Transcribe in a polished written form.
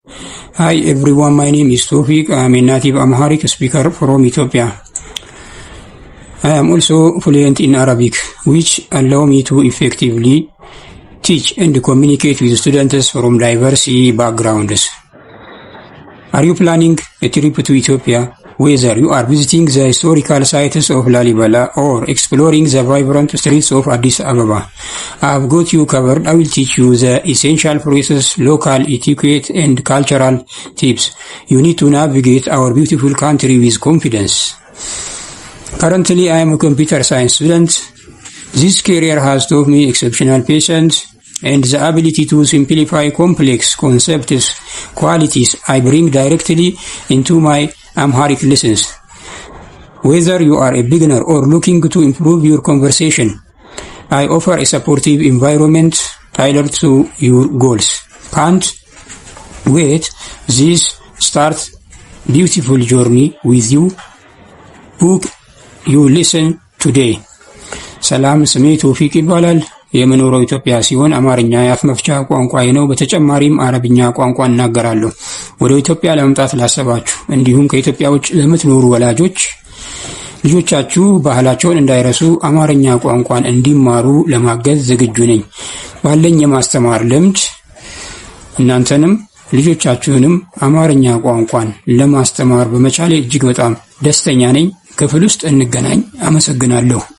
Hi everyone, my name is Tawfiq. I am a native Amharic speaker from Ethiopia. I am also fluent in Arabic, which allow me to effectively teach and communicate with students from diverse backgrounds. Are you planning a trip to Ethiopia? Whether you are visiting the historical sites of Lalibela or exploring the vibrant streets of Addis Ababa, I have got you covered. I will teach you the essential process, local etiquette, and cultural tips you need to navigate our beautiful country with confidence. Currently, I am a computer science student. This career has taught me exceptional patience and the ability to simplify complex concepts, qualities I bring directly into my Amharic lessons. Whether you are a beginner or looking to improve your conversation, I offer a supportive environment tailored to your goals. Can't wait this start beautiful journey with you. Book you listen today. ሰላም፣ ስሜ ቶፊቅ ይባላል። የምኖረው ኢትዮጵያ ሲሆን አማርኛ የአፍ መፍቻ ቋንቋዬ ነው። በተጨማሪም አረብኛ ቋንቋ እናገራለሁ። ወደ ኢትዮጵያ ለመምጣት ላሰባችሁ እንዲሁም ከኢትዮጵያ ውጭ ለምትኖሩ ወላጆች ልጆቻችሁ ባህላቸውን እንዳይረሱ አማርኛ ቋንቋን እንዲማሩ ለማገዝ ዝግጁ ነኝ። ባለኝ የማስተማር ልምድ እናንተንም ልጆቻችሁንም አማርኛ ቋንቋን ለማስተማር በመቻሌ እጅግ በጣም ደስተኛ ነኝ። ክፍል ውስጥ እንገናኝ። አመሰግናለሁ።